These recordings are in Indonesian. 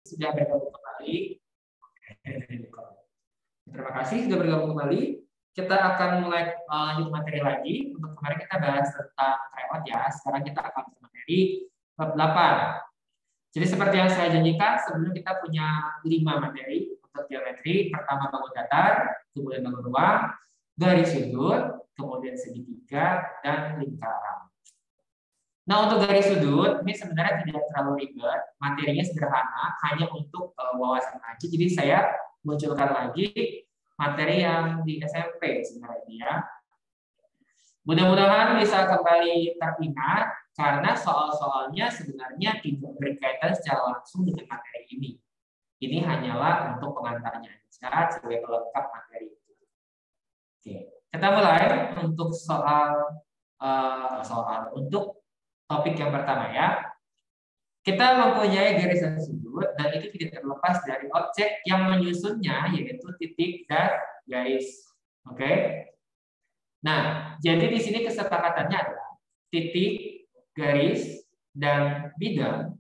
sudah bergabung kembali. Terima kasih sudah bergabung kembali. Kita akan mulai lanjut materi lagi. Untuk kemarin kita bahas tentang tryout ya. Sekarang kita akan ke materi bab 8. Jadi seperti yang saya janjikan, sebelumnya kita punya 5 materi untuk geometri. Pertama bangun datar, kemudian bangun ruang, garis sudut, kemudian segitiga, dan lingkaran. Nah, untuk garis sudut, ini sebenarnya tidak terlalu ribet. Materinya sederhana, hanya untuk wawasan aja. Jadi saya munculkan lagi materi yang di SMP sebenarnya. Mudah-mudahan bisa kembali teringat, karena soal-soalnya sebenarnya tidak berkaitan secara langsung dengan materi ini. Ini hanyalah untuk pengantarnya saja sebagai pelengkap materi itu. Oke, kita mulai untuk untuk topik yang pertama ya. Kita mempunyai garis dan sudut, dan itu tidak terlepas dari objek yang menyusunnya, yaitu titik dan garis. Oke. Nah, jadi di sini kesepakatannya adalah titik, garis, dan bidang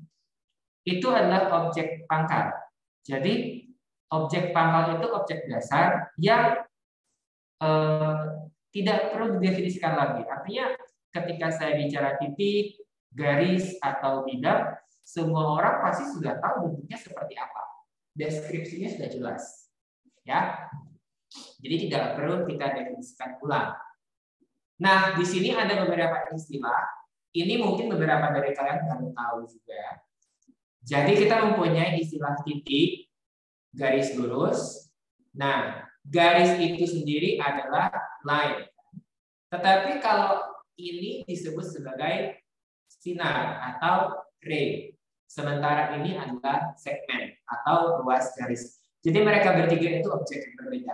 itu adalah objek pangkal. Jadi objek pangkal itu objek dasar yang tidak perlu didefinisikan lagi. Artinya ketika saya bicara titik, garis, atau bidang, semua orang pasti sudah tahu bentuknya seperti apa. Deskripsinya sudah jelas. Ya. Jadi tidak perlu kita definisikan ulang. Nah, di sini ada beberapa istilah. Ini mungkin beberapa dari kalian baru tahu juga. Jadi kita mempunyai istilah titik, garis lurus. Nah, garis itu sendiri adalah line. Tetapi kalau ini disebut sebagai sinar atau ray. Sementara ini adalah segmen atau ruas garis. Jadi mereka bertiga itu objek yang berbeda.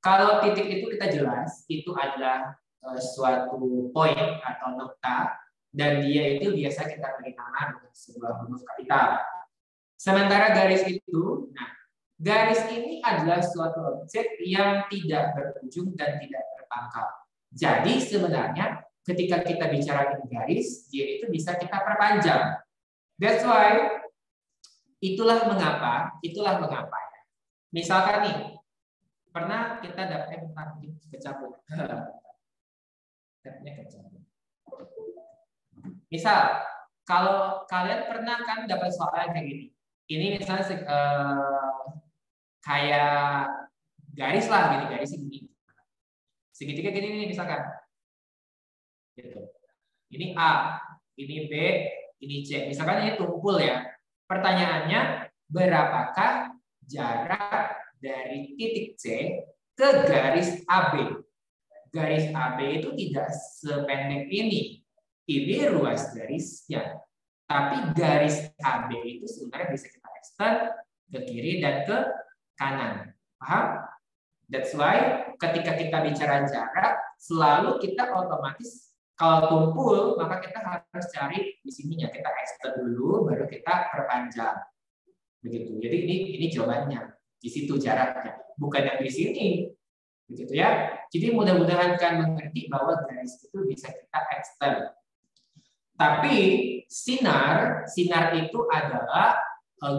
Kalau titik itu kita jelas, itu adalah suatu poin atau nokta, dan dia itu biasa kita beri nama dengan sebuah huruf kapital. Sementara garis itu, nah garis ini adalah suatu objek yang tidak berujung dan tidak berpangkal. Jadi sebenarnya ketika kita bicara garis, dia itu bisa kita perpanjang. That's why itulah mengapa. Misalkan nih, pernah kita dapat kecabut. Misal, kalau kalian pernah kan dapat soal kayak gini. Ini misalnya kayak garis lah, gini, garis ini. Segitiga gini nih misalkan. Gitu. Ini A, ini B, ini C. Misalkan ini tumpul ya. Pertanyaannya, berapakah jarak dari titik C ke garis AB? Garis AB itu tidak sependek ini. Ini ruas garisnya. Tapi garis AB itu sebenarnya bisa kita extend ke kiri dan ke kanan. Paham? That's why ketika kita bicara jarak, selalu kita otomatis kalau tumpul, maka kita harus cari di sininya. Kita extend dulu, baru kita perpanjang. Begitu. Jadi ini jawabannya. Di situ jaraknya. Bukan yang di sini. Begitu ya. Jadi mudah-mudahan kalian mengerti bahwa garis itu bisa kita extend. Tapi sinar itu adalah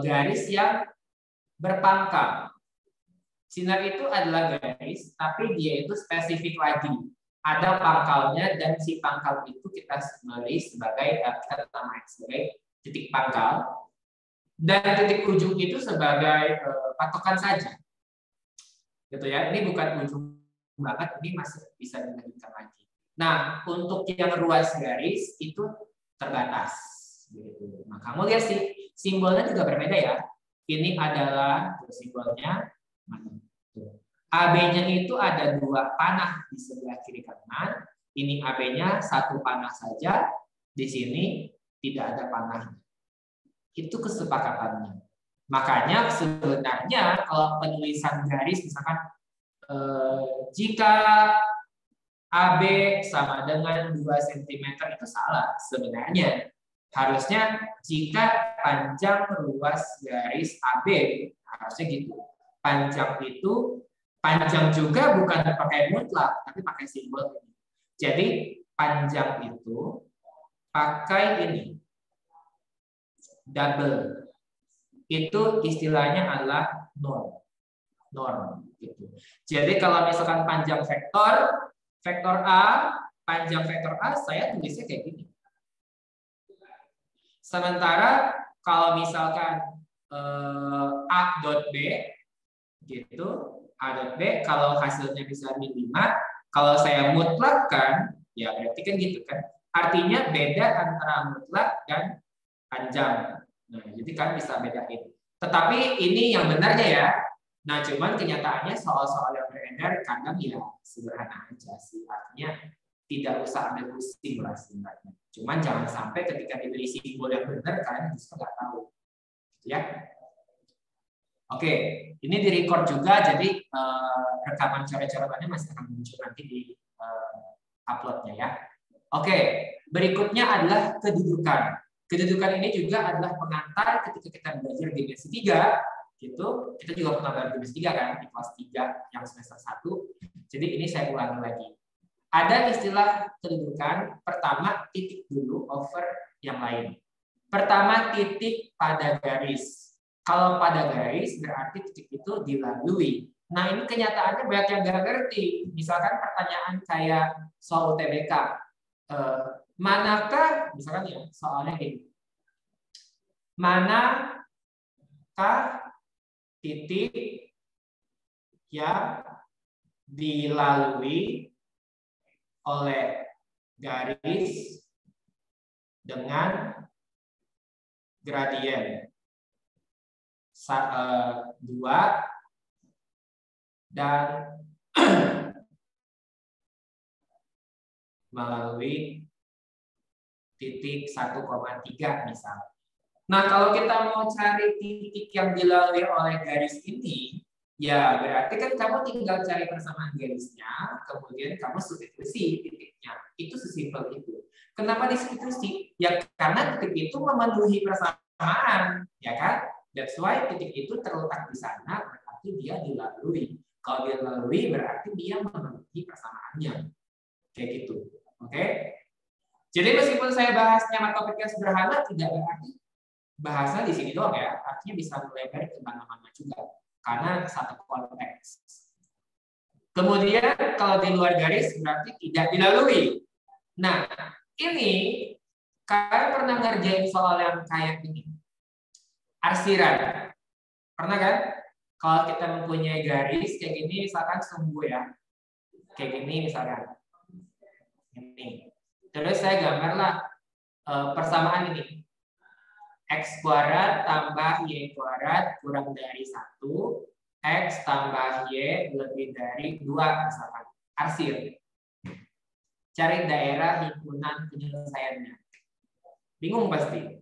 garis yang berpangkal. Sinar itu adalah garis, tapi dia itu spesifik lagi. Ada pangkalnya, dan si pangkal itu kita beri sebagai, kita namakan sebagai titik pangkal. Dan titik ujung itu sebagai patokan saja. Gitu ya. Ini bukan ujung banget, ini masih bisa dilanjutkan lagi. Nah, untuk yang ruas garis itu terbatas. Gitu. Nah, kamu lihat sih, simbolnya juga berbeda ya. Ini adalah simbolnya. AB-nya itu ada 2 panah di sebelah kiri kanan. Ini AB-nya 1 panah saja. Di sini tidak ada panah. Itu kesepakatannya. Makanya sebenarnya kalau penulisan garis misalkan jika AB sama dengan 2 cm itu salah sebenarnya. Harusnya jika panjang ruas garis AB, harusnya gitu. Panjang juga bukan pakai mutlak, tapi pakai simbol ini. Jadi panjang itu pakai ini double. itu istilahnya adalah norm gitu. Jadi kalau misalkan panjang vektor A, panjang vektor A saya tulisnya kayak gini. Sementara kalau misalkan A dot B gitu, A dot B kalau hasilnya bisa min 5, kalau saya mutlakkan ya berarti kan gitu kan. Artinya beda antara mutlak dan panjang. Nah, jadi kan bisa bedain. Tetapi ini yang benarnya ya. Nah, cuman kenyataannya soal-soal yang beredar kadang ya sederhana aja sih. Artinya tidak usah ambil pusing lah sebenarnya. Cuman jangan sampai ketika diberi simbol yang benar kalian justru nggak tahu. Ya. Oke, ini direcord juga, jadi rekaman coret-coretannya masih akan muncul nanti di uploadnya ya. Oke, berikutnya adalah kedudukan. Kedudukan ini juga adalah pengantar ketika kita belajar dimensi 3, gitu. Kita juga pernah belajar dimensi 3 kan, di kelas 3 yang semester 1. Jadi ini saya ulangi lagi. Ada istilah kedudukan, pertama titik dulu over yang lain. Pertama titik pada garis. Kalau pada garis berarti titik itu dilalui. Nah ini kenyataannya banyak yang nggak ngerti. Misalkan pertanyaan kayak soal UTBK. Manakah, misalkan ya soalnya ini. Manakah titik yang dilalui oleh garis dengan gradien 2 dan melalui titik 1,3 misal. Nah, kalau kita mau cari titik yang dilalui oleh garis ini, ya berarti kan kamu tinggal cari persamaan garisnya, kemudian kamu substitusi titiknya. Itu sesimpel itu. Kenapa disubstitusi? Ya karena titik itu memenuhi persamaan, ya kan? That's why titik itu terletak di sana, berarti dia dilalui. Kalau dia dilalui, berarti dia memenuhi persamaannya. Kayak gitu. Oke? Jadi meskipun saya bahasnya topiknya sederhana, tidak berarti bahasa di sini doang ya. Artinya bisa melebar ke mana-mana juga. Karena satu konteks. Kemudian kalau di luar garis, berarti tidak dilalui. Nah, ini kalian pernah ngerjain soal yang kayak ini. Arsiran. Pernah kan? Kalau kita mempunyai garis kayak gini, misalkan sumbu ya. Kayak gini misalkan. Ini. Terus saya gambarlah persamaan ini. X kuadrat tambah Y kuadrat kurang dari 1. X tambah Y lebih dari 2 misalkan. Arsir. Cari daerah himpunan penyelesaiannya. Bingung pasti.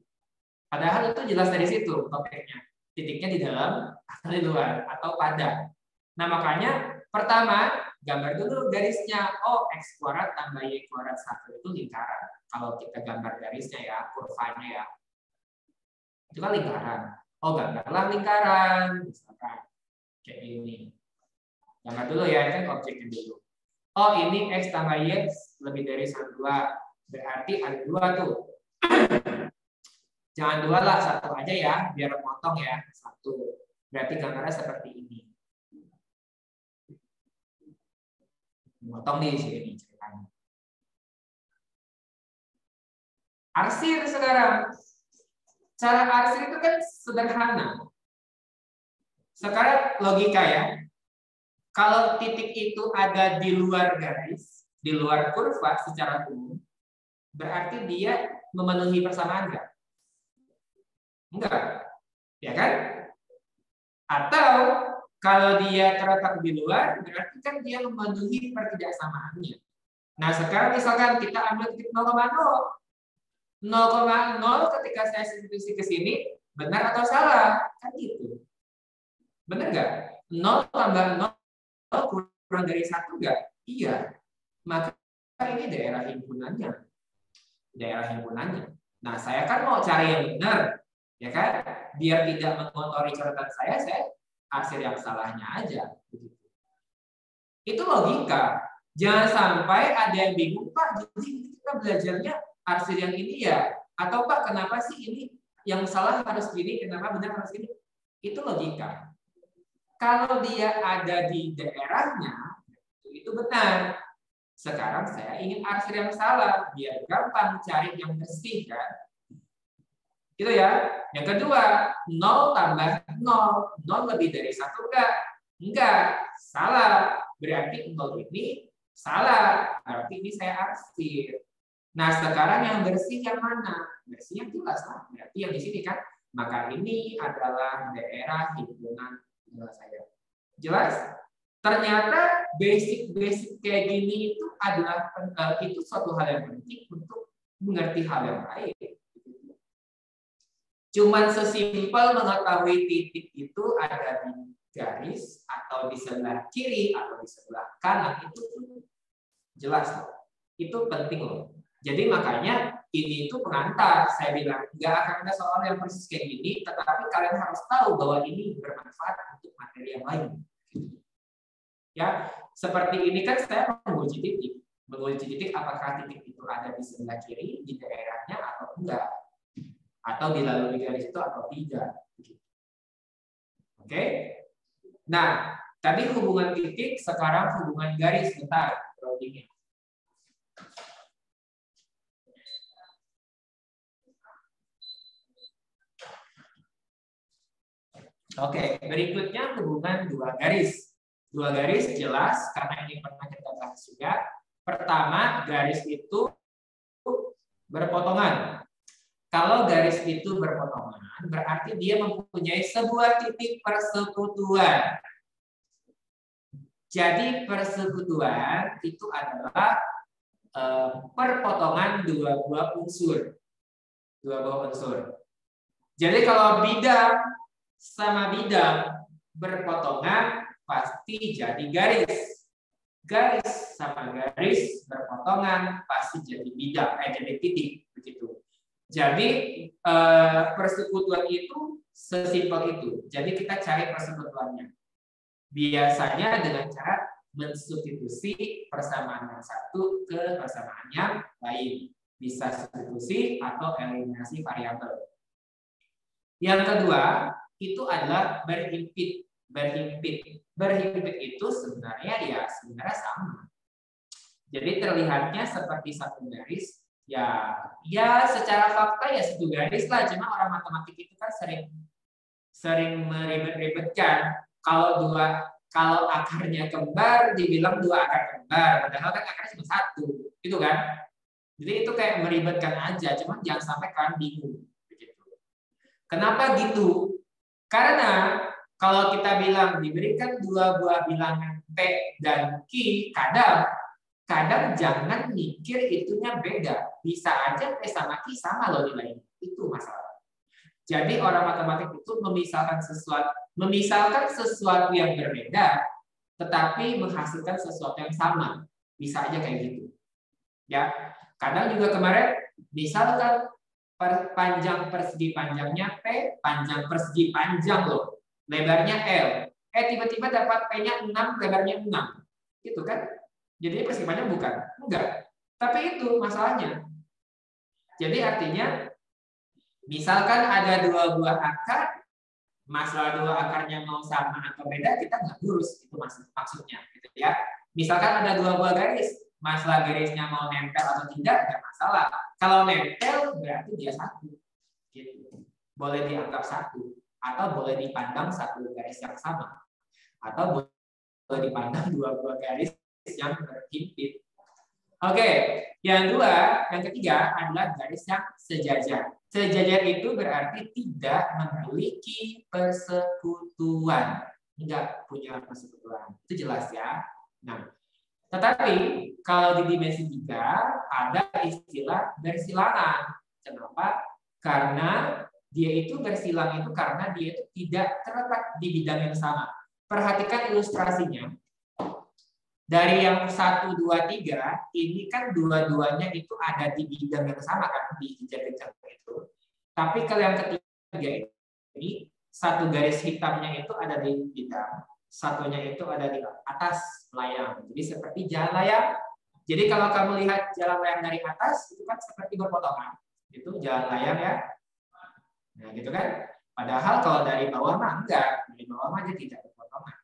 Padahal itu jelas dari situ topiknya. Titiknya di dalam atau di luar atau pada. Nah makanya pertama gambar dulu garisnya. Oh X kuadrat tambah Y kuadrat 1 itu lingkaran. Kalau kita gambar garisnya ya, kurvanya ya. Itu kan lingkaran. Oh gambarlah lingkaran. Misalkan kayak ini. Gambar dulu ya, kan objeknya dulu. Oh ini X tambah Y lebih dari 1, 2. Berarti ada 2 tuh. Jangan 2 lah, 1 aja ya, biar potong ya. 1. Berarti gambarnya seperti ini. Potong di sini ceritanya. Arsir sekarang. Cara arsir itu kan sederhana. Sekarang logika ya. Kalau titik itu ada di luar garis, di luar kurva secara umum, berarti dia memenuhi persamaan enggak? Enggak. Ya kan? Atau kalau dia terletak di luar, berarti kan dia memenuhi pertidaksamaannya. Nah, sekarang misalkan kita ambil titik 0,0. 0,0 ketika saya substitusi ke sini, benar atau salah? Kan gitu. Benar nggak? 0 tambah 0 kurang dari 1 nggak? Iya. Maka ini daerah himpunannya. Daerah himpunannya. Nah, saya kan mau cari yang benar. Ya kan? Biar tidak mengotori coretan saya arsir yang salahnya aja. Itu logika. Jangan sampai ada yang bingung, Pak, jadi kita belajarnya arsir yang ini ya? Atau Pak, kenapa sih ini yang salah harus gini, kenapa benar harus gini? Itu logika. Kalau dia ada di daerahnya, itu benar. Sekarang saya ingin arsir yang salah, biar gampang cari yang bersih kan. Gitu ya. Yang kedua, 0 tambah 0. 0 lebih dari 1 enggak? Enggak. Salah. Berarti 0 ini salah. Berarti ini saya arsir. Nah, sekarang yang bersih yang mana? Bersih yang jelas lah. Berarti yang di sini kan. Maka ini adalah daerah himpunan saya. Jelas? Ternyata basic-basic kayak gini itu adalah itu suatu hal yang penting untuk mengerti hal yang lain. Cuman sesimpel mengetahui titik itu ada di garis atau di sebelah kiri atau di sebelah kanan itu jelas loh. Itu penting loh. Jadi makanya ini itu pengantar. Saya bilang nggak akan ada soal yang persis kayak gini, tetapi kalian harus tahu bahwa ini bermanfaat untuk materi yang lain. Ya, seperti ini kan saya menguji titik. Menguji titik apakah titik itu ada di sebelah kiri, di daerahnya atau enggak. Atau dilalui garis itu atau tidak. Oke? Nah, tadi hubungan titik, sekarang hubungan garis. Bentar, drawingnya. Oke, berikutnya hubungan dua garis. Dua garis jelas karena ini pernah kita bahas juga. Pertama, garis itu berpotongan. Kalau garis itu berpotongan, berarti dia mempunyai sebuah titik persekutuan. Jadi persekutuan itu adalah perpotongan dua buah unsur. Dua buah unsur. Jadi kalau bidang sama bidang berpotongan pasti jadi garis. Garis sama garis berpotongan pasti jadi bidang, jadi titik begitu. Jadi persekutuan itu sesimpel itu. Jadi kita cari persekutuannya. Biasanya dengan cara mensubstitusi persamaan yang satu ke persamaan yang lain. Bisa substitusi atau eliminasi variabel. Yang kedua, itu adalah berhimpit. Berhimpit itu sebenarnya sama. Jadi terlihatnya seperti satu garis. Ya secara fakta ya satu garis lah. Cuma orang matematik itu kan sering meribet-ribetkan. Kalau akarnya kembar dibilang dua akar kembar, padahal kan akarnya cuma satu, gitu kan? Jadi itu kayak meribetkan aja. Cuma jangan sampai kalian bingung. Kenapa gitu? Karena kalau kita bilang diberikan dua buah bilangan P dan Q, kadang jangan mikir itunya beda. Bisa aja P sama Q sama loh nilainya. Itu masalah. Jadi orang matematik itu memisalkan sesuatu yang berbeda, tetapi menghasilkan sesuatu yang sama. Bisa aja kayak gitu. Ya, kadang juga kemarin misalkan panjang persegi panjangnya P, panjang persegi panjang loh, lebarnya L. Tiba-tiba dapat P-nya 6, lebarnya 6. Gitu kan? Jadi persegi panjang bukan? Enggak. Tapi itu masalahnya. Jadi artinya, misalkan ada dua buah akar, masalah dua akarnya mau sama atau beda, kita nggak urus. Itu maksudnya. Gitu ya. Misalkan ada dua buah garis, masalah garisnya mau nempel atau tidak, nggak masalah. Kalau nempel berarti dia satu. Gitu. Boleh dianggap satu. Atau boleh dipandang satu garis yang sama. Atau boleh dipandang dua buah garis yang berhimpit. Oke, yang ketiga adalah garis yang sejajar. Sejajar itu berarti tidak memiliki persekutuan. Enggak punya persekutuan. Itu jelas ya. Nah, tetapi kalau di dimensi 3 ada istilah bersilangan. Kenapa? Karena dia itu bersilang itu karena dia itu tidak terletak di bidang yang sama. Perhatikan ilustrasinya. Dari yang 1, 2, 3, ini kan dua-duanya itu ada di bidang yang sama kan, di jejak-jejak itu. Tapi kalau yang ketiga ini, satu garis hitamnya itu ada di bidang, satunya itu ada di atas layang. Jadi seperti jalan layang. Jadi kalau kamu lihat jalan layang dari atas, itu kan seperti berpotongan. Itu jalan layang ya. Nah gitu kan. Padahal kalau dari bawah mah enggak, dari bawah mah dia tidak berpotongan.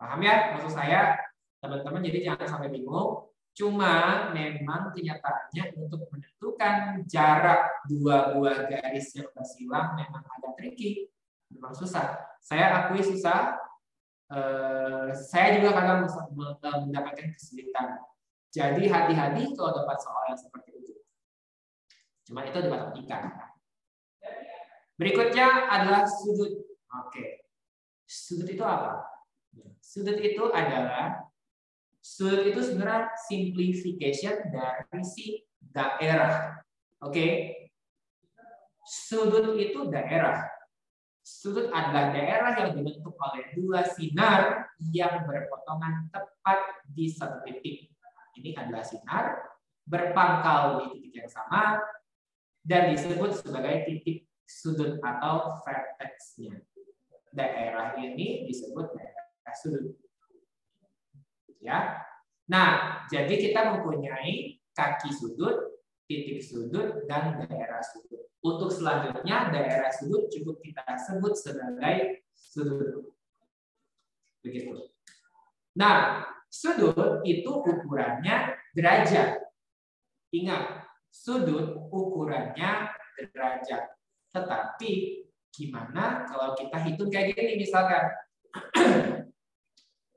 Paham ya maksud saya, teman-teman? Jadi jangan sampai bingung. Cuma memang kenyataannya untuk menentukan jarak dua buah garis yang bersilang memang agak tricky, memang susah. Saya akui susah. Saya juga kadang mendapatkan kesulitan. Jadi hati-hati kalau dapat soal yang seperti itu. Cuma itu di matematika. Berikutnya adalah sudut. Oke. Sudut itu apa? Sudut itu sebenarnya simplification dari si daerah. Oke. Sudut itu daerah. Sudut adalah daerah yang dibentuk oleh dua sinar yang berpotongan tepat di satu titik. Ini adalah sinar berpangkal di titik yang sama dan disebut sebagai titik sudut atau vertex-nya. Daerah ini disebut daerah sudut. Ya. Nah, jadi kita mempunyai kaki sudut, titik sudut, dan daerah sudut. Untuk selanjutnya, daerah sudut cukup kita sebut sebagai sudut. Begitu. Nah, sudut itu ukurannya derajat. Ingat, sudut ukurannya derajat. Tetapi gimana kalau kita hitung kayak gini misalkan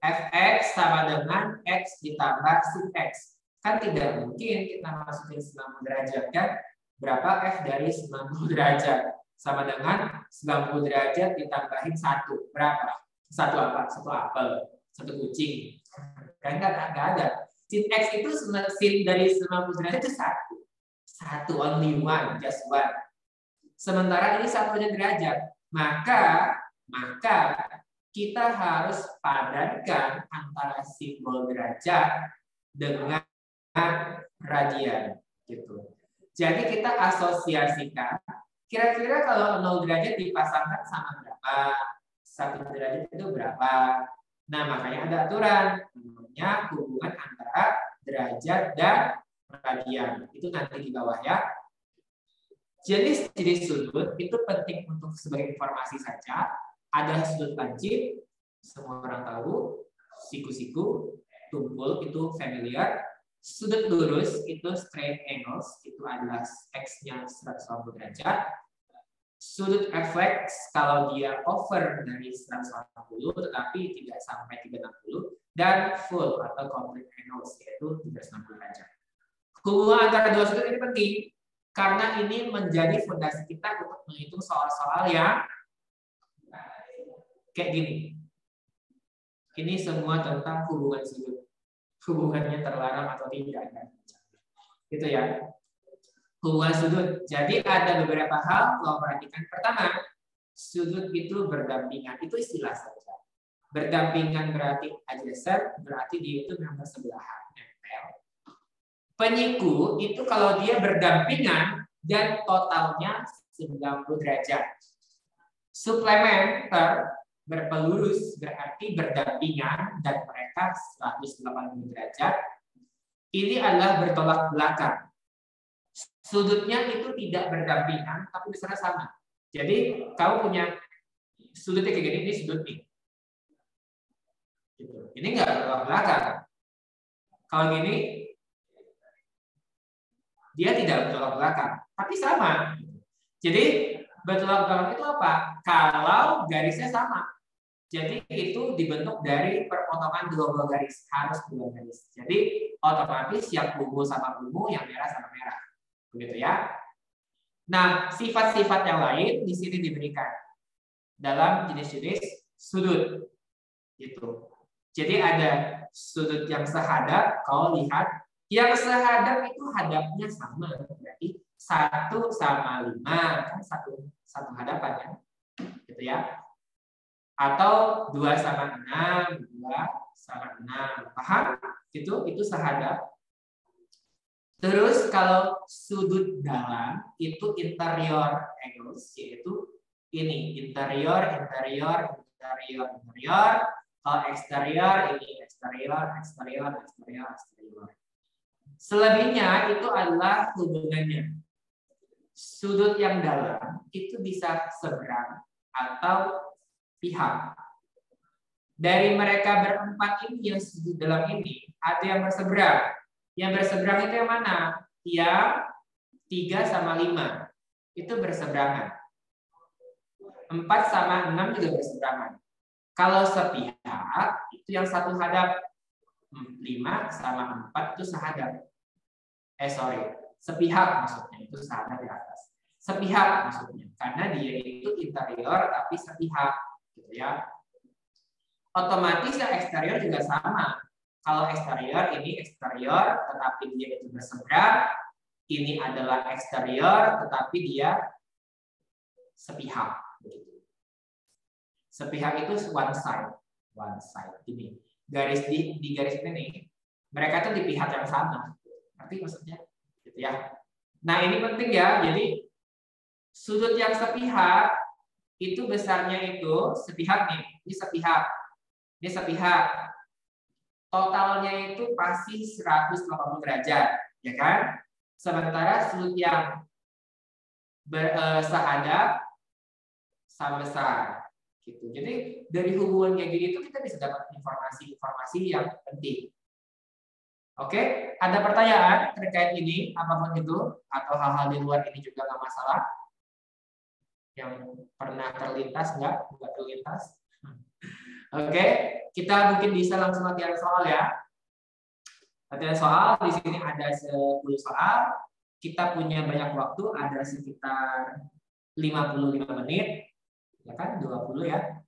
fx sama dengan x ditambah sub x. Kan tidak mungkin kita masukin 90 derajat kan? Berapa f dari 90 derajat? Sama dengan 90 derajat ditambahin 1. Berapa? Satu apa? Satu apel. Satu kucing. Kan nggak ada. Sin x itu sin dari 90 derajat itu 1. 1, only one, just one. Sementara ini 1 derajat. Maka kita harus padankan antara simbol derajat dengan radian gitu. Jadi kita asosiasikan kira-kira kalau 0 derajat dipasangkan sama berapa? 1 derajat itu berapa? Nah, makanya ada aturan namanya hubungan antara derajat dan radian. Itu nanti di bawah ya. Jenis sudut itu penting untuk sebagai informasi saja. Ada sudut lancip, semua orang tahu, siku-siku, tumpul itu familiar. Sudut lurus itu straight angles, itu adalah x-nya 180 derajat. Sudut refleks kalau dia over dari 180 tetapi tidak sampai 360, dan full atau complete angles yaitu 360 derajat. Hubungan antara dua sudut ini penting karena ini menjadi fondasi kita untuk menghitung soal-soal yang kayak gini. Ini semua tentang hubungan sudut. Hubungannya terlarang atau tidak. Gitu ya. Hubungan sudut. Jadi ada beberapa hal kalau perhatikan. Pertama, sudut itu berdampingan. Itu istilah saja. Berdampingan berarti adjacent, berarti dia itu memang bersebelahan. Penyiku itu kalau dia berdampingan dan totalnya 90 derajat. Suplementer berpelurus berarti berdampingan dan mereka 180 derajat. Ini adalah bertolak belakang. Sudutnya itu tidak berdampingan tapi besarnya sama. Jadi kamu punya sudutnya kayak gini, ini sudut nih. Ini enggak bertolak belakang. Kalau gini dia tidak bertolak belakang, tapi sama. Jadi bertolak belakang itu apa? Kalau garisnya sama. Jadi itu dibentuk dari perpotongan dua buah garis, harus dua garis. Jadi otomatis yang ungu sama ungu, yang merah sama merah. Begitu ya. Nah, sifat-sifat yang lain di sini diberikan dalam jenis-jenis sudut. Gitu. Jadi ada sudut yang sehadap, kalau lihat yang sehadap itu hadapnya sama, berarti 1 sama 5 kan satu hadapan kan, gitu ya. Atau 2 sama 6, 2 sama 6, paham? Itu sehadap. Terus kalau sudut dalam itu interior angles, yaitu ini interior. Kalau eksterior ini eksterior. Selebihnya itu adalah hubungannya. sudut yang dalam itu bisa seberang atau pihak. Dari mereka berempat ini yang sudut dalam ini, ada yang berseberang. Yang berseberang itu yang mana? Yang 3 sama 5. Itu berseberangan. 4 sama 6 juga berseberangan. Kalau sepihak, itu yang satu hadap. 5 sama 4 itu sehadap. Sepihak maksudnya, itu sehadap di atas. Sepihak maksudnya, karena dia itu interior tapi sepihak, gitu ya. Otomatis yang eksterior juga sama. Kalau eksterior, ini eksterior, tetapi dia itu berseberang. Ini adalah eksterior, tetapi dia sepihak. Sepihak itu one side. Ini garis di garis ini nih, mereka tuh di pihak yang sama. Ngerti maksudnya? Gitu ya. Nah ini penting ya. Jadi sudut yang sepihak itu besarnya itu sepihak nih. Ini sepihak. Ini sepihak. Totalnya itu pasti 180 derajat, ya kan? Sementara sudut yang sehadap sama besar. Gitu. Jadi dari hubungan kayak gini itu kita bisa dapat informasi-informasi yang penting. Oke, ada pertanyaan terkait ini apapun itu atau hal-hal di luar ini juga nggak masalah. Yang pernah terlintas nggak terlintas? Oke, kita mungkin bisa langsung latihan soal ya. Latihan soal di sini ada 10 soal. Kita punya banyak waktu, ada sekitar 55 menit. Ya kan, 20 ya.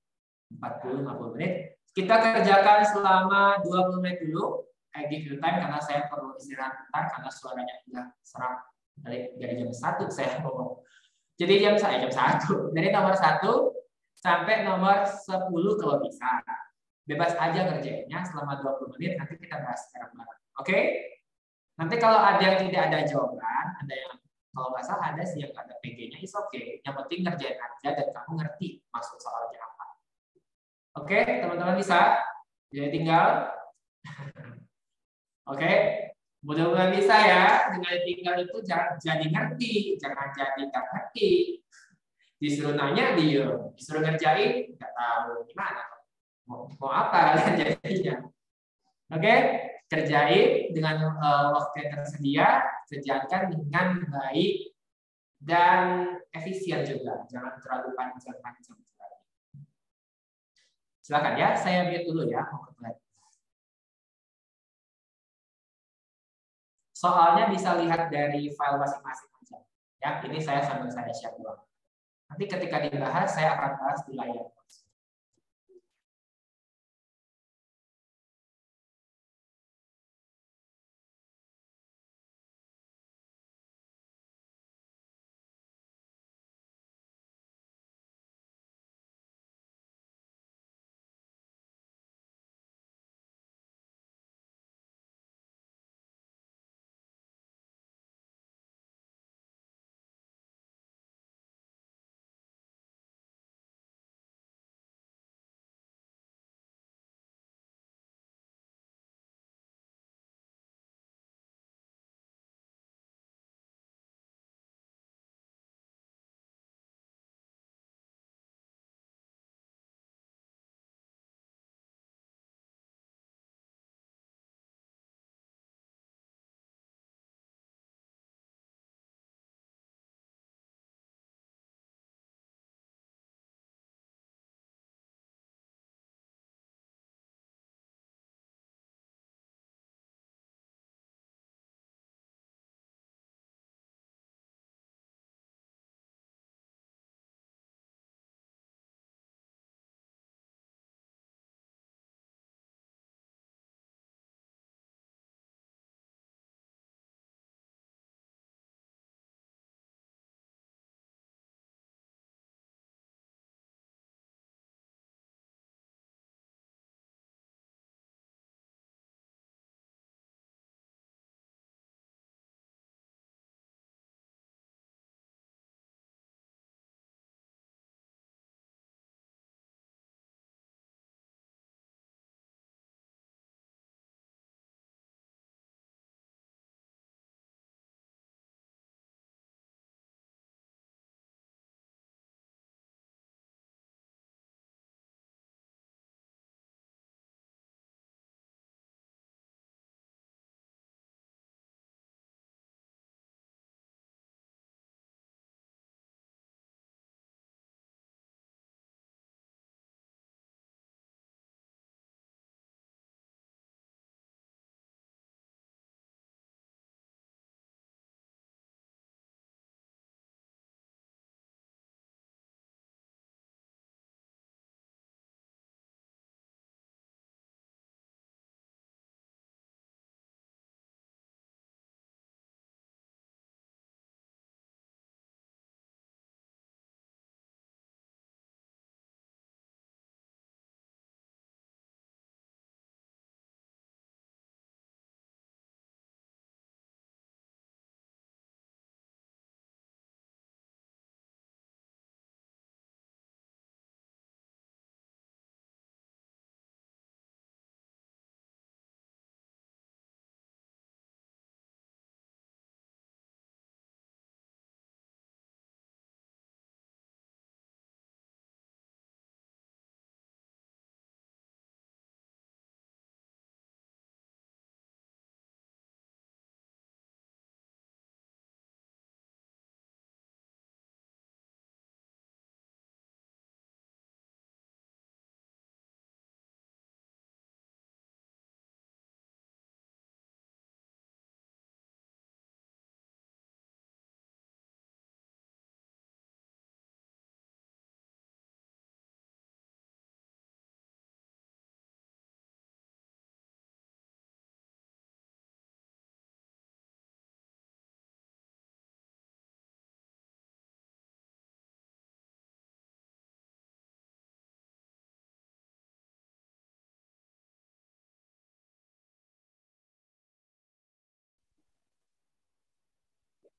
40 50 menit. Kita kerjakan selama 20 menit dulu. I give you time karena saya perlu istirahat bentar karena suaranya udah serak dari jam 1 saya ngomong. Jadi jam 1. Dari nomor 1 sampai nomor 10 kalau bisa. Bebas aja kerjainnya selama 20 menit, nanti kita bahas bareng-bareng. Oke? Nanti kalau ada yang tidak ada jawaban, ada yang kalau nggak salah ada sih yang ada PG-nya, is okay. Yang penting ngerjain aja dan kamu ngerti maksud soalnya apa. Oke, teman-teman bisa? Jadi tinggal. Oke, mudah-mudahan bisa ya. Dengan tinggal itu jangan jadi ngerti, jangan jadi nggak ngerti. Disuruh nanya diem, disuruh ngerjain nggak tahu gimana. Mau apa kalian jadinya? Oke, kerjain dengan waktu yang tersedia, kerjakan dengan baik dan efisien juga. Jangan terlalu panjang-panjang. Silakan ya, saya lihat dulu ya. Soalnya bisa lihat dari file masing-masing aja. Ya, ini saya sambil saya share doang. Nanti ketika dibahas, saya akan bahas di layar.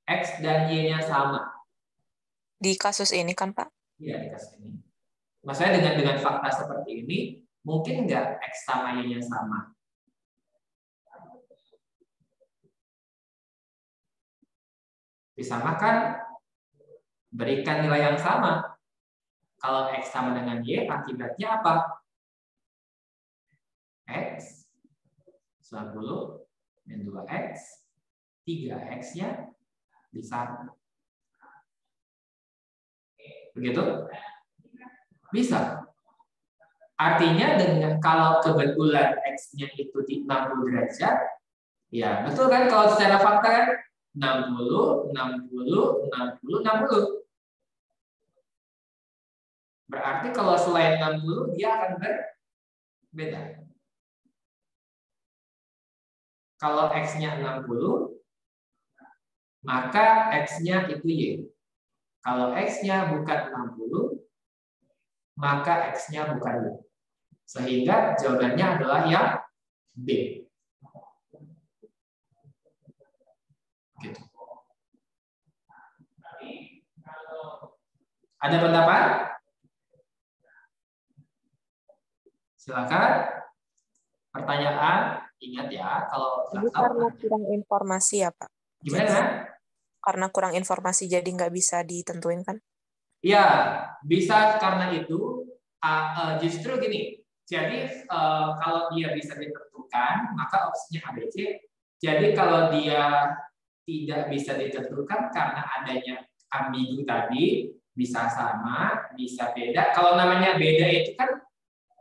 X dan Y-nya sama. Di kasus ini kan, Pak? Iya, di kasus ini. Maksudnya dengan fakta seperti ini, mungkin nggak X sama Y-nya sama? Disamakan, berikan nilai yang sama. Kalau X sama dengan Y, akibatnya apa? X 90 dan 2X, 3X-nya bisa. Begitu? Bisa. Artinya dengan kalau kebetulan X-nya itu di 60 derajat, ya betul kan kalau secara fakta kan 60, 60, 60, 60. Berarti kalau selain 60 dia akan berbeda. Kalau X-nya 60, maka X-nya itu Y. Kalau X-nya bukan 60, maka X-nya bukan Y. Sehingga jawabannya adalah yang B. Gitu. Ada pendapat? Silakan. Pertanyaan, ingat ya, kalau Jadi karena kurang informasi ya, Pak? Gimana? Jadi, karena kurang informasi jadi nggak bisa ditentuin kan? Ya, bisa karena itu justru gini. Jadi kalau dia bisa ditentukan, maka opsinya ABC. Jadi kalau dia tidak bisa ditentukan karena adanya ambigu tadi, bisa sama, bisa beda. Kalau namanya beda itu kan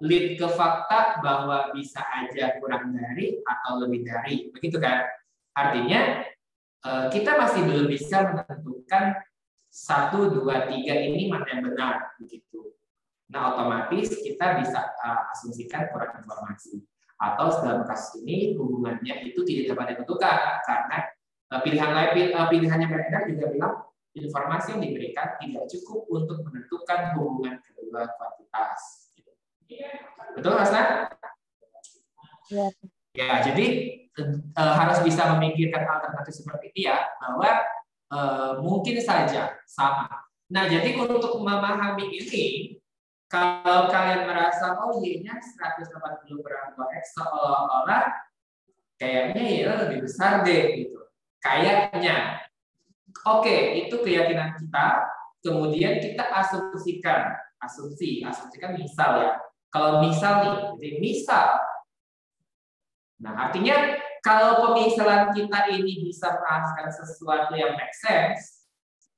lead ke fakta bahwa bisa aja kurang dari atau lebih dari, begitu kan? Artinya kita masih belum bisa menentukan 1, 2, 3 ini mana yang benar, begitu. Nah, otomatis kita bisa asumsikan kurang informasi. Atau dalam kasus ini hubungannya itu tidak dapat ditentukan karena pilihannya beredar juga bilang informasi yang diberikan tidak cukup untuk menentukan hubungan kedua kuantitas. Betul, Hasna? Ya. Ya, jadi harus bisa memikirkan alternatif seperti ini ya, bahwa mungkin saja sama. Nah, jadi untuk memahami ini, kalau kalian merasa oh Y-nya 180 per 2X seolah-olah kayaknya Y lebih besar deh gitu. Kayaknya. Oke, itu keyakinan kita. Kemudian kita asumsikan misal ya. Kalau misal nih, jadi misal. Nah, artinya kalau pemisalan kita ini bisa menghasilkan sesuatu yang make sense,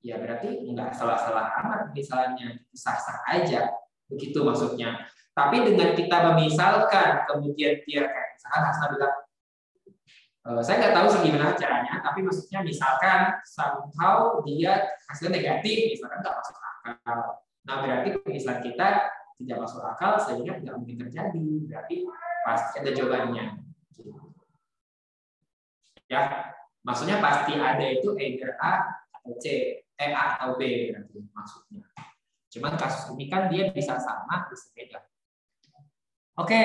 ya berarti nggak salah-salah amat misalnya, sah-sah aja. Begitu maksudnya. Tapi dengan kita memisalkan, kemudian dia kayak misalkan Hasna bilang, saya nggak tahu sih gimana caranya, tapi maksudnya misalkan somehow dia hasilnya negatif, misalkan nggak masuk akal. Nah berarti pemisahan kita tidak masuk akal sehingga tidak mungkin terjadi. Berarti pasti ada jawabannya. Ya, maksudnya pasti ada itu either A atau C, A atau B berarti maksudnya. Cuman kasus ini kan dia bisa sama, bisa beda. Oke,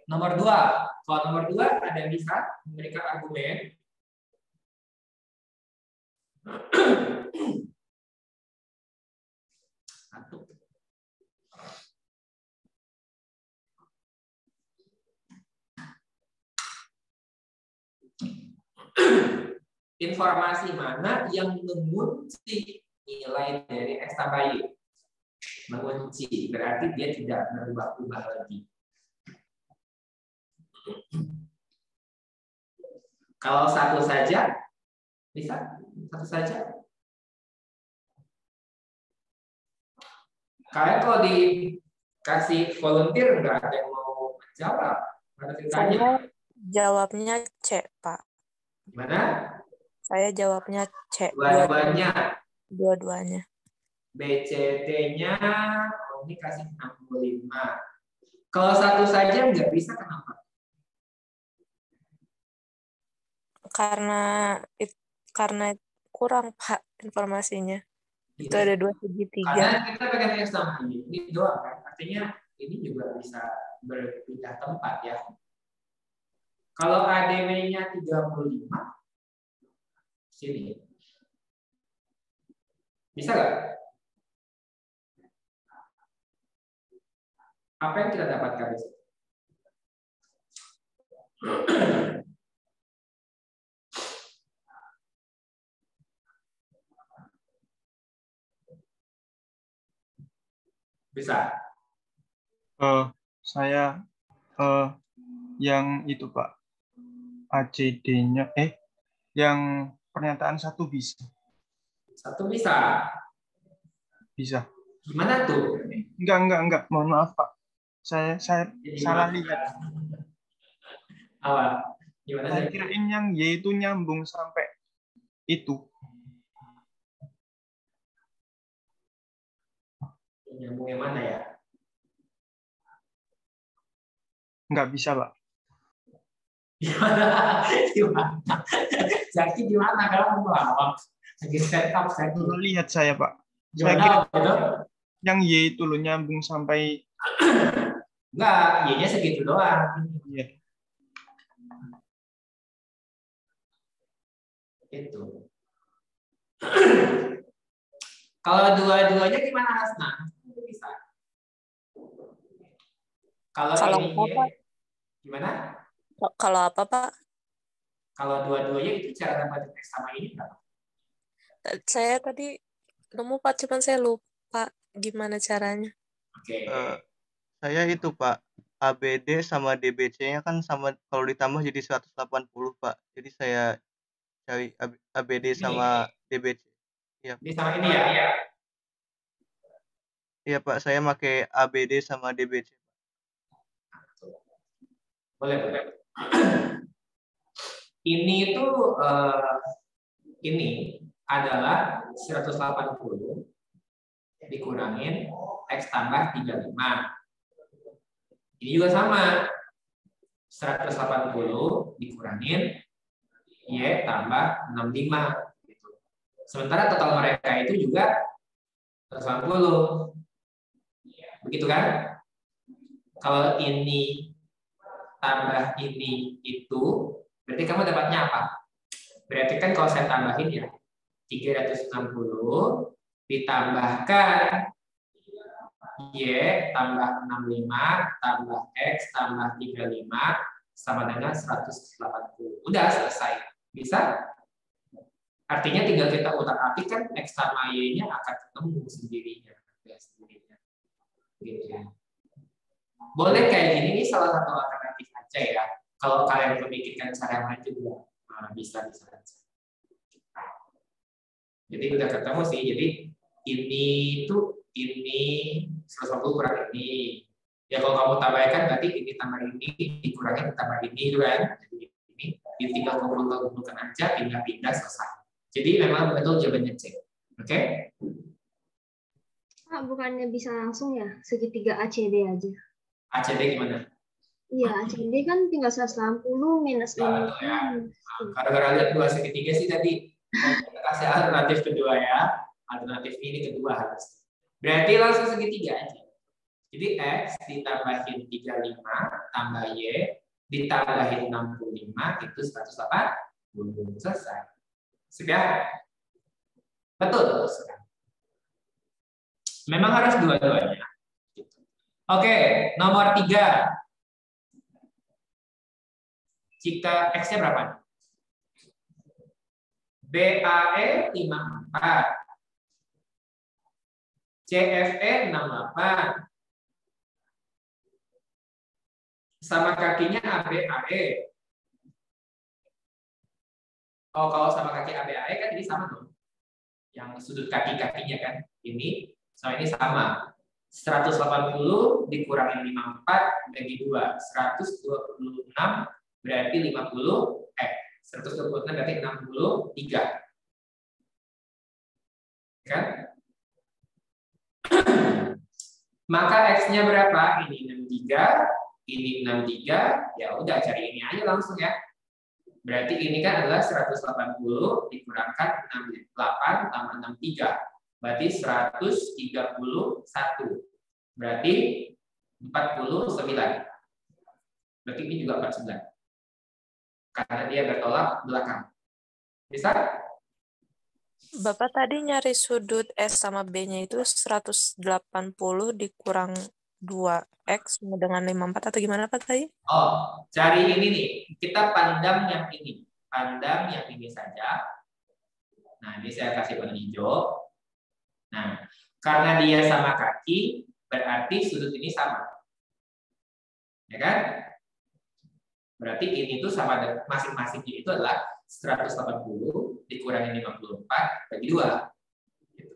nomor 2. Kalau nomor 2 ada yang bisa memberikan argumen. Satu. Informasi mana yang mengunci nilai dari X tambah Y? Mengunci, berarti dia tidak berubah-ubah lagi. Kalau satu saja, bisa? Satu saja? Kalian kalau dikasih volunteer, nggak ada yang mau jawab? Saya jawabnya C, Pak. Gimana? Saya jawabnya C. Dua-duanya. Dua-duanya. BCD-nya, oh ini kasih 65. Kalau satu saja nggak bisa, kenapa? Karena kurang, Pak, informasinya. Itu ada 2 segitiga. Karena kita pengen yang sama ini doang kan. Artinya ini juga bisa berpindah tempat ya. Kalau ADW-nya 35, sini. Bisa nggak? Apa yang kita dapatkan di sini? Bisa. Saya yang itu Pak, ACD-nya, yang pernyataan satu bisa. Satu bisa. Bisa. Gimana tuh? Enggak. Mohon maaf Pak. Saya salah lihat. Apa? Gimana Saya sih? kirain yang Y itu nyambung sampai itu. Nyambung yang mana ya? Enggak bisa Pak. Gimana? Jadi gimana kalau melawak? Lagi set up. Salah lihat saya Pak. Saya Gimana? kira Gitu? yang Y itu loh nyambung sampai. Enggak, Y-nya segitu doang. Iya. Itu. Kalau dua-duanya gimana Hasna? Bisa. Kalau ini apa? gimana? Kalau apa Pak? Kalau dua-duanya itu cara dapat X sama ini berapa? Saya tadi nemu Pak, cuman saya lupa gimana caranya. Oke. Saya itu Pak, ABD sama DBC-nya kan sama, kalau ditambah jadi 180 Pak. Jadi saya cari ABD sama DBC. Iya. Ini sama ini ya? Iya Pak, saya pakai ABD sama DBC. Boleh. Ini itu ini adalah 180 dikurangin X tambah 35. Ini juga sama. 180 dikurangin Y tambah 65. Sementara total mereka itu juga 180. Begitu kan? Kalau ini tambah ini itu, berarti kamu dapatnya apa? Berarti kan kalau saya tambahin ya, 360 ditambahkan Y tambah 65 tambah X tambah 35 sama dengan 180. Udah selesai. Bisa? Artinya tinggal kita utak-atik kan X sama Y-nya akan ketemu sendirinya. Gitu ya. Boleh kayak gini, ini salah satu alternatif aja ya. Kalau kalian memikirkan cara yang lain juga bisa aja. Jadi udah ketemu sih. Jadi ini tuh ini 180 kurang ini. Ya kalau kamu tambahkan berarti ini tambah ini dikurangin tambah ini kan. Jadi ini tinggal kumpulkan aja, pindah-pindah selesai. Jadi memang betul jawabannya C. Oke? Pak, bukannya bisa langsung ya segitiga ACD aja? ACD gimana? Iya, ACD kan tinggal 160 minus ini. Ya. Gara-gara lihat dua segitiga sih tadi kita kasih alternatif kedua ya. Alternatif ini kedua harus. Berarti langsung segitiga aja. Jadi X ditambahin 35 tambah Y ditambahin 65 itu 180. Selesai. Sudah? Betul. Sudah. Memang harus dua-duanya. Oke, nomor 3. Jika X-nya berapa? BAE 54. CFE 68. Sama kakinya ABAE. Oh, kalau sama kaki ABAE kan ini sama dong. Yang sudut kaki-kakinya kan. Ini sama ini sama. 180 dikurangin 54 bagi 2. 126 berarti 50. 126 berarti 63. Kan? Maka X-nya berapa? Ini 63, ini 63. Ya udah cari ini aja langsung ya. Berarti ini kan adalah 180 dikurangkan 68 tambah 63. Berarti 131. Berarti 49. Berarti ini juga 49. Karena dia bertolak belakang. Bisa? Bapak tadi nyari sudut S sama B-nya itu 180 dikurang 2X sama dengan 54 atau gimana Pak tadi? Oh, cari ini nih. Kita pandang yang ini. Pandang yang ini saja. Nah, ini saya kasih warna hijau. Nah, karena dia sama kaki, berarti sudut ini sama. Ya kan? Berarti ini tuh sama masing-masingnya itu adalah 180 dikurangi 54 bagi 2. Gitu.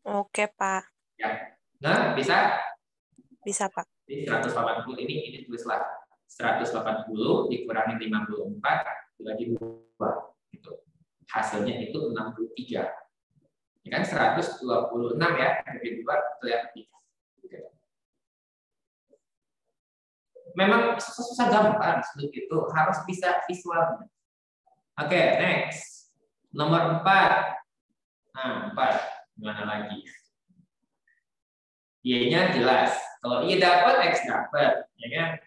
Oke, Pak. Ya. Nah, bisa? Bisa, Pak. Jadi 180 ini tulislah 180 dikurangi 54 dibagi 2. Gitu. Hasilnya itu 63. Ini kan 126 ya, bagi 2 itu ya. Memang susah gampang sudut itu, harus bisa visualnya. Oke, next. Nomor 4. Nah, 4. Gimana lagi? Y-nya jelas. Kalau Y dapat, X dapat, ya kan?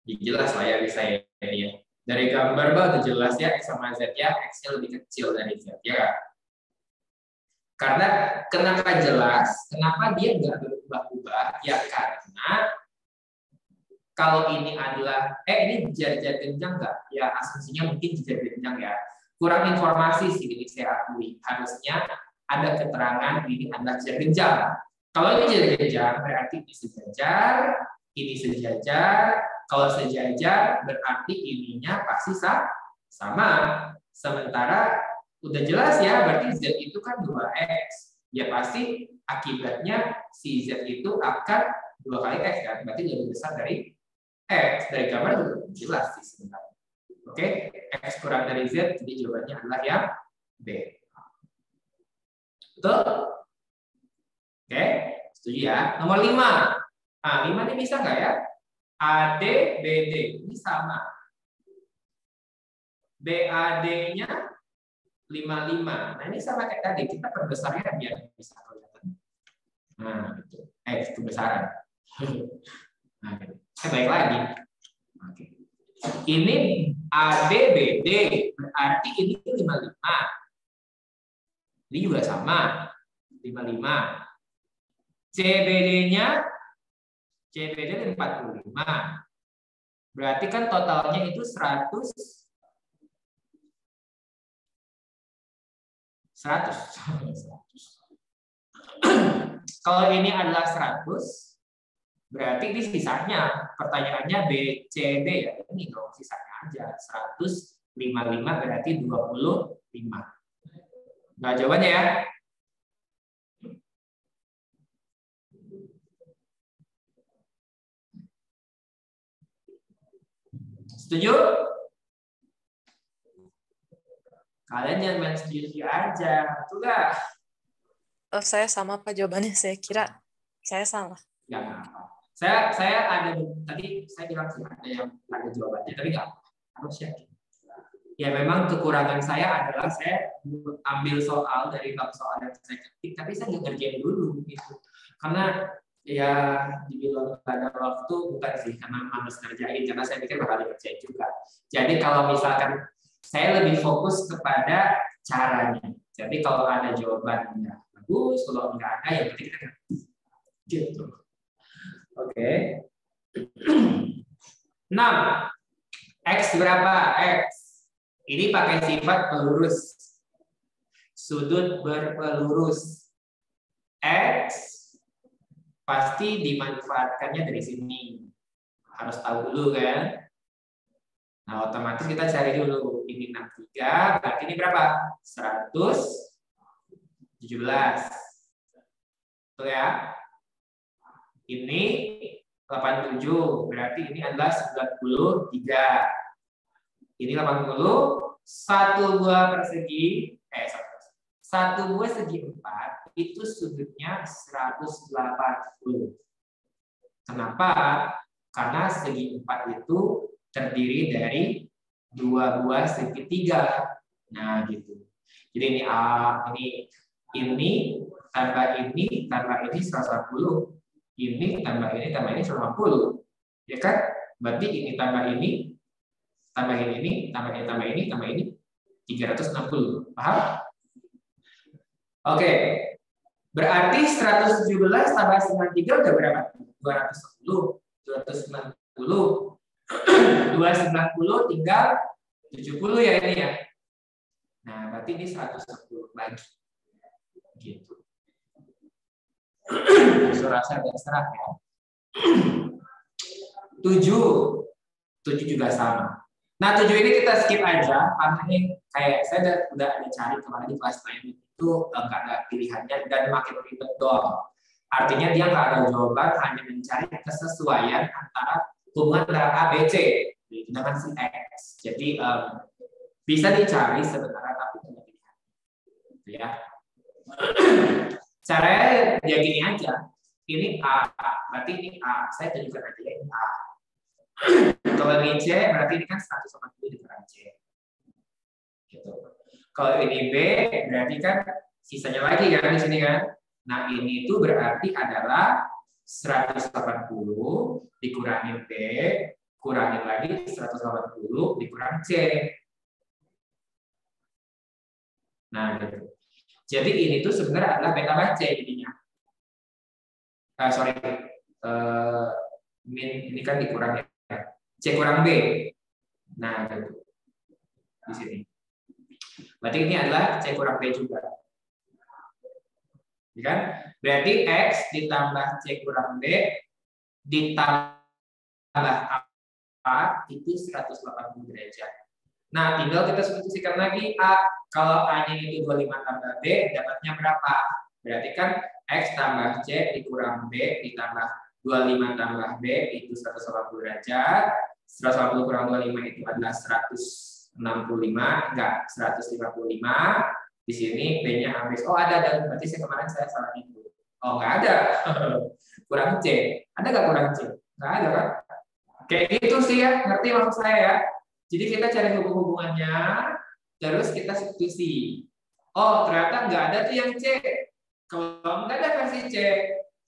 Jelas lah ya bisa ya. Dari gambar udah jelas ya X sama Z ya, X-nya lebih kecil dari Z ya. Karena kenapa jelas? Kenapa dia nggak berubah-ubah? Ya karena kalau ini adalah ini jejer genjang nggak? Ya asumsinya mungkin jejer genjang ya. Kurang informasi sih ini saya akui. Harusnya ada keterangan ini adalah jejer genjang. Kalau ini jejer genjang berarti ini sejajar, ini sejajar. Kalau sejajar berarti ininya pasti sama. Sementara udah jelas ya, berarti Z itu kan 2X. Ya pasti akibatnya si Z itu akan 2 kali X kan. Berarti lebih besar dari X. Dari gambar juga jelas sih sebenarnya. Oke, X kurang dari Z, jadi jawabannya adalah yang B. Betul? Oke, setuju ya. Nomor 5. Nah, 5 ini bisa nggak ya? AD, BD. Ini sama. BAD-nya 55. Nah, ini sama kayak tadi. Kita perbesarnya biar bisa kelihatan. Nah, itu. X kebesaran. Nah, baik lagi. Oke. Ini ADBD berarti ini 55. Ini juga sama. 55. CBD-nya 45. Berarti kan totalnya itu 100. Kalau ini adalah 100, berarti ini sisanya. Pertanyaannya B, C, D ya. Ini dong sisanya aja. 155 berarti 25. Nah, jawabannya ya. Setuju? Kalian jangan main setuju aja. Betul nggak? Oh, saya sama Pak jawabannya. Saya kira saya salah. Ya, saya ada tadi saya bilang sih ada yang ada jawabannya, tapi nggak harus yakin. Ya memang kekurangan saya adalah saya ambil soal dari bab soal yang saya ketik, tapi saya nggak ngerjain dulu gitu. Karena ya dibilang ada waktu bukan sih, karena males ngerjain, karena saya pikir bakal dikerjain juga. Jadi kalau misalkan saya lebih fokus kepada caranya. Jadi kalau ada jawabannya bagus, kalau nggak ada ya berarti kita gitu. Oke. 6. X berapa? X. Ini pakai sifat pelurus. Sudut berpelurus. X pasti dimanfaatkannya dari sini. Harus tahu dulu kan? Nah, otomatis kita cari dulu. Ini 63, berarti ini berapa? 117. Betul ya? Ini 87, berarti ini adalah 93. Ini 80, satu buah persegi, satu buah segi 4, itu sudutnya 180. Kenapa? Karena segi 4 itu terdiri dari 2 buah segitiga. Nah, gitu. Jadi ini A, ini tambah ini 180. Ini tambah ini 180. Ya kan? Berarti ini tambah ini tambahin ini, tambah ini, 360. Paham? Oke. Berarti 117 tambah 93 udah berapa? 210. 290. 290 tinggal 70 ya ini ya. Nah, berarti ini 110 lagi. Gitu. Surah saya agak serah ya. 7 juga sama. Nah, 7 ini kita skip aja karena ini kayak saya udah ada cari kemarin di kelas lain itu enggak ada pilihannya dan makin ribet doang. Artinya dia nggak ada jawaban, hanya mencari kesesuaian antara hubungan antara A, B, C dengan si X. Jadi bisa dicari sebenarnya tapi tidak pilihan. Ya. Caranya ya gini aja. Ini A, berarti ini A. Saya tunjukkan aja ya, ini A. Kalau ini C, berarti ini kan 180 dikurang C. Gitu. Kalau ini B, berarti kan sisanya lagi kan di sini kan. Nah, ini itu berarti adalah 180 dikurangi B, kurangin lagi 180 dikurang C. Nah, gitu. Jadi ini tuh sebenarnya adalah B tambah C jadinya. Min ini kan dikurang ya. C kurang B. Nah, gitu. Di sini. Berarti ini adalah C kurang B juga. Ya kan? Berarti X ditambah C kurang B ditambah A itu 180 derajat. Nah, tinggal kita substitusikan lagi A. Kalau A-nya itu 25 tambah B, dapatnya berapa? Berarti kan X tambah C dikurang B ditambah 25 tambah B itu 180 derajat. 180 kurang 25 itu adalah 165, enggak 155. Di sini B-nya habis. Oh, ada. Berarti kemarin saya salah itu. Oh, enggak ada. Kurang C. Ada enggak kurang C? Enggak ada kan? Kayak gitu sih ya. Ngerti maksud saya ya? Jadi kita cari hubungannya, terus kita substitusi. Oh, ternyata enggak ada tuh yang C. Kalau enggak ada versi C,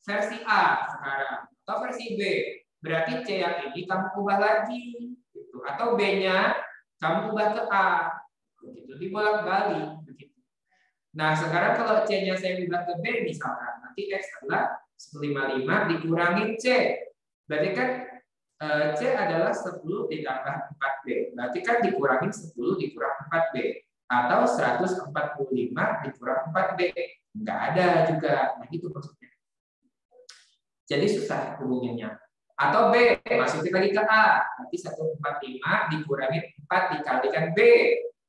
versi A sekarang. Atau versi B. Berarti C yang ini kamu ubah lagi. Gitu. Atau B-nya kamu ubah ke A. Begitu. Dibolak-balik. Nah, sekarang kalau C-nya saya ubah ke B misalkan, nanti X adalah 155 dikurangi C. Berarti kan C adalah 10 ditambah 4B. Berarti kan dikurangi 10 dikurang 4B. Atau 145 dikurang 4B. Enggak ada juga. Nah, itu maksudnya. Jadi susah hubungannya. Atau B, masukin lagi ke A. Berarti 145 dikurangi 4 dikalikan B.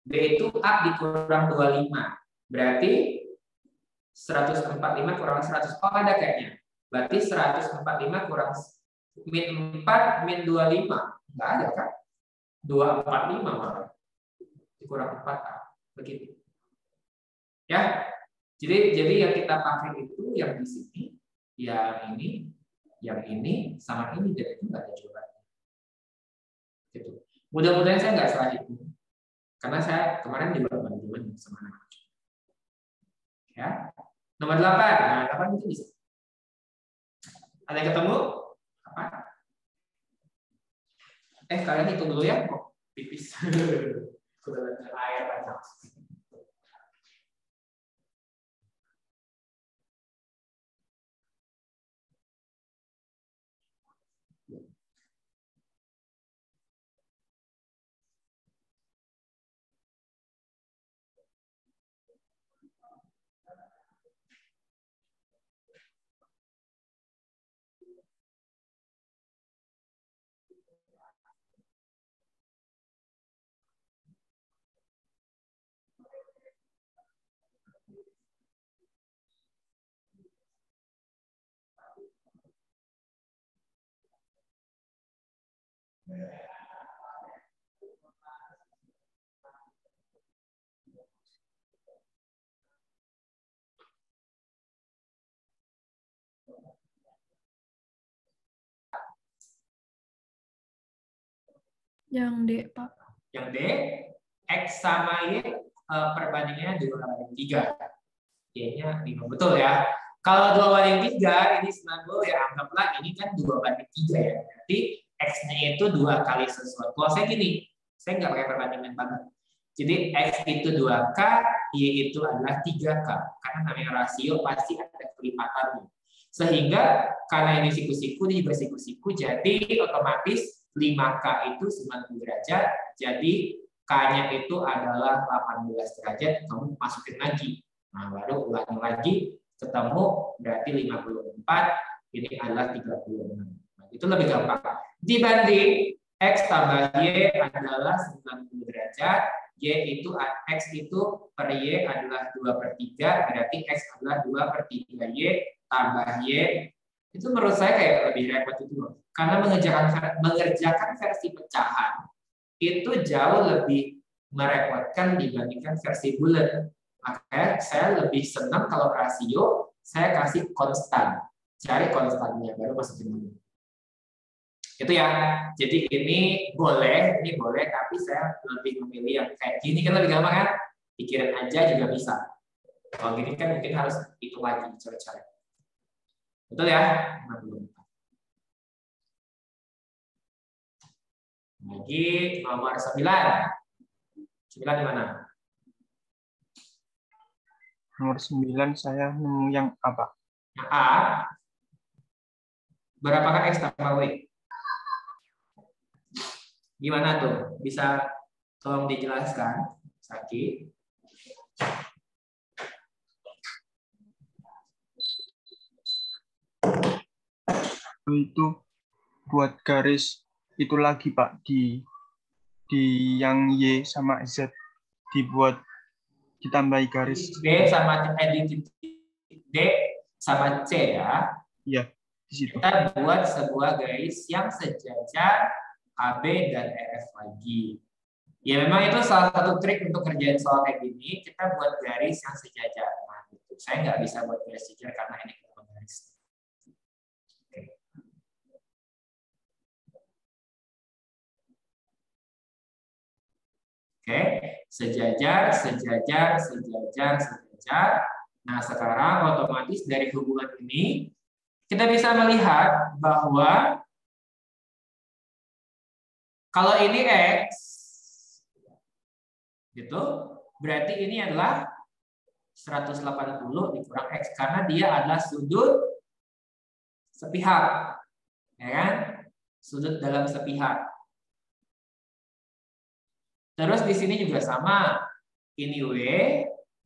B itu A dikurang 25. Berarti 145 kurang 100. Oh, ada kayaknya. Berarti 145 kurang min 4 min 25. Enggak ada kan? 245 malah. Dikurang 4. Begitu. Ya. Jadi yang kita pakai itu yang di sini, yang ini sama ini, dan itu enggak ada jawabannya. Gitu. Mudah-mudahan saya enggak salah itu. Karena saya kemarin juga bantu sama anak. Ya. Nomor 8. Nah, 8 itu bisa. Ada yang ketemu? Apa? Kalian hitung dulu ya. Kok pipis. Sudah ada air banyak. Yang D, Pak. Yang D, X sama Y perbandingannya 2/3. Y-nya 5. Betul ya. Kalau 2/3 ini 90 ya, anggaplah ini kan 2/3 ya. Berarti X-nya itu 2 kali sesuatu. Kalau saya gini, Saya nggak pakai perbandingan banget. Jadi X itu 2K, Y itu adalah 3K. Karena namanya rasio pasti ada kelipatannya. Sehingga karena ini siku-siku, ini juga siku-siku, jadi otomatis 5K itu 90 derajat, jadi K-nya itu adalah 18 derajat, kamu masukin lagi. Nah, baru ulangi lagi, ketemu berarti 54, ini adalah 36. Nah, itu lebih gampang. Dibanding X tambah Y adalah 90 derajat, Y itu X itu per Y adalah 2/3, berarti X adalah 2/3Y tambah Y. Itu menurut saya kayak lebih repot itu. Karena mengerjakan versi pecahan itu jauh lebih merepotkan dibandingkan versi bulat. Makanya saya lebih senang kalau rasio saya kasih konstan. Cari konstannya baru masukin dulu. Itu ya. Jadi ini boleh, tapi saya lebih memilih yang kayak gini kan lebih gampang kan? Pikirin aja juga bisa. Kalau gini kan mungkin harus hitung lagi cara-cara. Betul ya? Lagi nomor 9. 9 di mana? Nomor 9 saya nemu yang apa? Yang A. Berapakah X tambah Y? Gimana tuh? Bisa tolong dijelaskan, Saki? Itu buat garis itu lagi Pak di yang Y sama Z dibuat ditambahi garis D sama D sama C ya. Iya, di situ. Kita buat sebuah garis yang sejajar AB dan EF lagi. Ya memang itu salah satu trik untuk kerjain soal kayak gini, kita buat garis yang sejajar. Nah, gitu. Saya nggak bisa buat garis sejajar karena ini bukan garis. Oke, sejajar, sejajar, sejajar, sejajar. Nah, sekarang otomatis dari hubungan ini kita bisa melihat bahwa kalau ini X, gitu, berarti ini adalah 180 dikurang X, karena dia adalah sudut sepihak, ya kan? Sudut dalam sepihak. Terus di sini juga sama, ini W,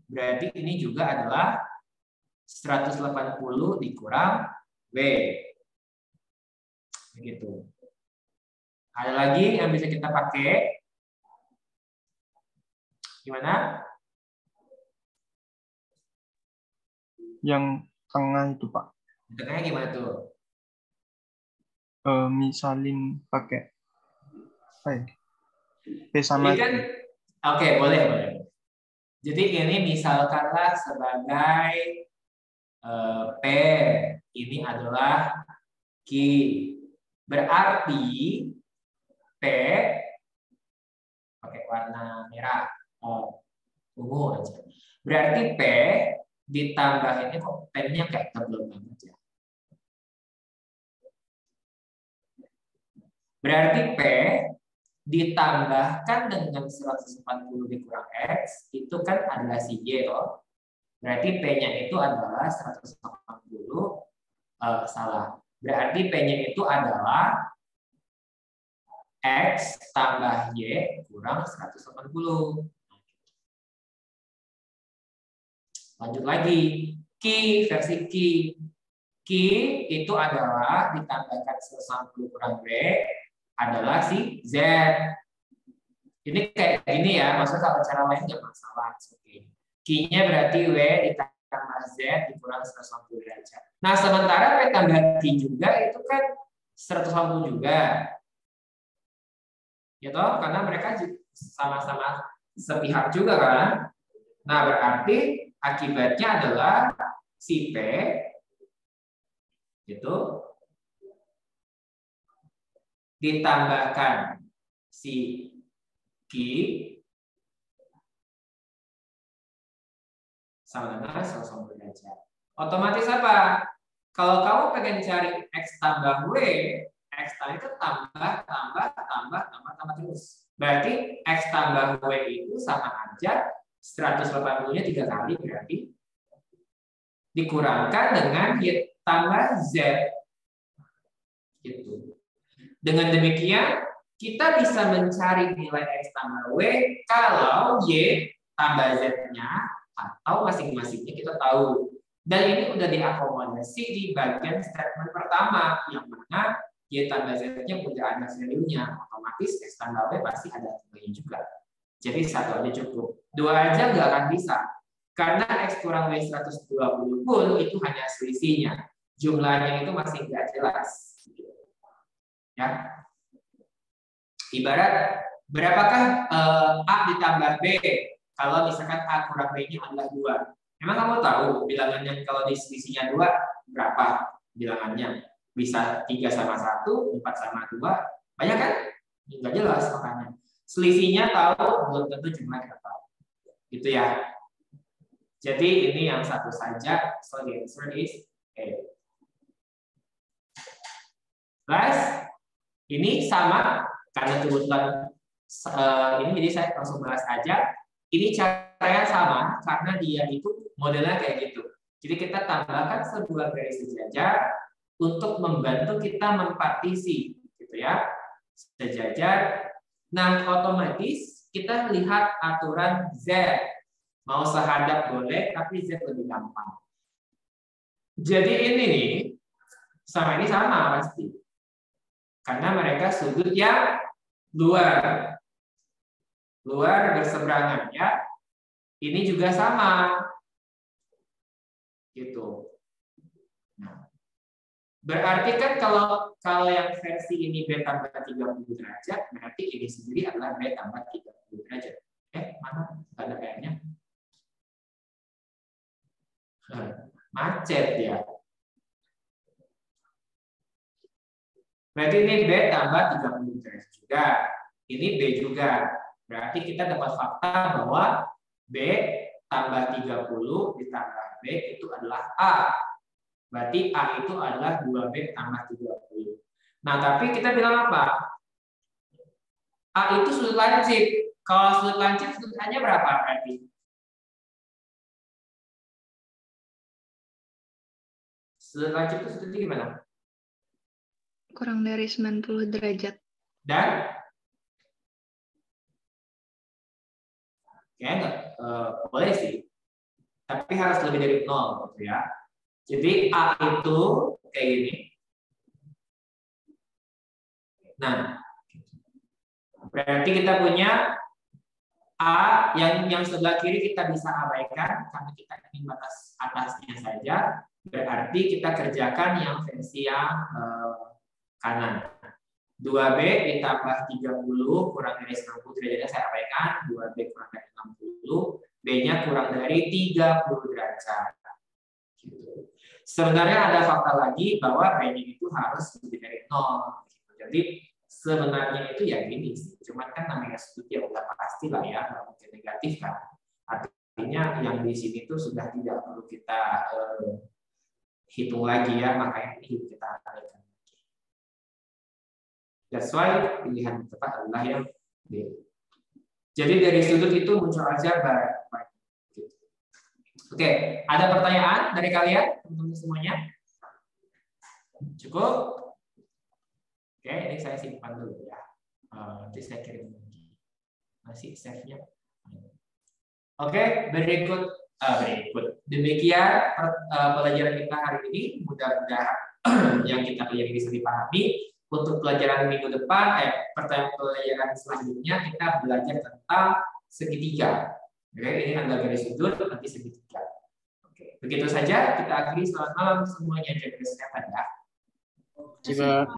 berarti ini juga adalah 180 dikurang W. Begitu. Ada lagi yang bisa kita pakai? Gimana? Yang tengah itu Pak. Tengahnya gimana tuh? Misalin pakai apa ya? P sama Jadi kan, oke, boleh. Jadi ini misalkanlah sebagai P, ini adalah Q. Berarti P pakai warna merah, ungu aja. Berarti P ditambah ini kok pennya kayak tebel banget ya. Berarti P ditambahkan dengan 140 dikurang X, itu kan adalah si Y toh. Berarti P-nya itu adalah 140, salah. Berarti P-nya itu adalah X tambah Y kurang 180. Lanjut lagi. Q versi Q. Q itu adalah ditambahkan 180 kurang W adalah si Z. Ini kayak gini ya, maksudnya kalau cara lain nggak masalah. Oke. Q-nya berarti W ditambah Z dikurang 180 derajat. Nah, sementara W tambah Q juga itu kan 180 juga. Ya toh, karena mereka sama-sama sepihak juga kan. Nah, berarti akibatnya adalah si P itu ditambahkan si Q sama dengan 180 derajat. Otomatis apa? Kalau kamu pengen cari X tambah W, X tadi itu tambah terus. Berarti X tambah W itu sama aja 180-nya 3 kali, berarti dikurangkan dengan Y tambah Z. Gitu. Dengan demikian, kita bisa mencari nilai X tambah W kalau Y tambah Z-nya atau masing-masingnya kita tahu. Dan ini udah diakomodasi di bagian statement pertama, yang mana Y tambah Z-nya udah ada value-nya. Otomatis X tambah W pasti ada value juga. Jadi 1 aja cukup. 2 aja nggak akan bisa. Karena X kurang W 120 pun itu hanya selisihnya. Jumlahnya itu masih nggak jelas. Ya. Ibarat berapakah A ditambah B kalau misalkan A kurang B-nya adalah 2. Memang kamu tahu bilangannya kalau di selisihnya 2 berapa bilangannya? Bisa 3 sama 1, 4 sama 2. Banyak kan? Nggak jelas makanya. Selisihnya tahu, belum tentu jumlah kita tahu. Gitu ya. Jadi ini yang satu saja. So the answer is A. Guys, ini sama karena kebetulan ini, jadi saya langsung bahas aja. Ini caranya sama karena dia itu modelnya kayak gitu. Jadi kita tambahkan sebuah garis sejajar untuk membantu kita mempartisi, gitu ya, sejajar. Nah, otomatis kita lihat aturan Z. Mau sehadap boleh, tapi Z lebih gampang. Jadi ini nih, sama ini sama pasti. Karena mereka sudut yang luar berseberangan ya. Ini juga sama. Gitu. Nah, berarti kan kalau yang versi ini B tambah 30 derajat, berarti ini sendiri adalah B tambah 30 derajat. Mana tanda PR-nya? Macet ya. Berarti ini B tambah 30 derajat juga. Ini B juga. Berarti kita dapat fakta bahwa B tambah 30 ditambah B itu adalah A. Berarti A itu adalah 2B tambah 30. Nah, tapi kita bilang apa? A itu sudut lancip. Kalau sudut lancip, sudut A-nya berapa berarti? Sudut lancip itu sudutnya gimana? Kurang dari 90 derajat. Dan? Kayaknya nggak boleh sih. Tapi harus lebih dari 0 gitu ya. Jadi A itu kayak gini. Nah, berarti kita punya A yang sebelah kiri kita bisa abaikan karena kita ingin batas atasnya saja. Berarti kita kerjakan yang versi yang kanan. 2B ditambah 30 kurang dari 90 derajatnya saya abaikan. 2B kurang dari 60. B-nya kurang dari 30 derajat. Gitu. Sebenarnya ada fakta lagi bahwa B-nya itu harus lebih dari 0. Gitu. Jadi sebenarnya itu ya gini. Cuman kan namanya sudut ya udah pasti lah ya, nggak mungkin negatif kan. Artinya yang di sini tuh sudah tidak perlu kita hitung lagi ya, makanya ini kita abaikan. That's why pilihan tepat adalah yang B. Jadi dari sudut itu muncul aljabar. Oke, ada pertanyaan dari kalian teman-teman semuanya? Cukup? Oke, ini saya simpan dulu ya. Nanti saya kirim lagi. Masih save-nya. Oke, berikut. Demikian pelajaran kita hari ini. Mudah-mudahan yang kita pelajari bisa dipahami. Untuk pelajaran minggu depan, pelajaran selanjutnya kita belajar tentang segitiga. Oke, ini anda garis sudut, nanti segitiga. Oke, begitu saja kita akhiri. Selamat malam semuanya, jaga kesehatan ya. Terima kasih, Pak.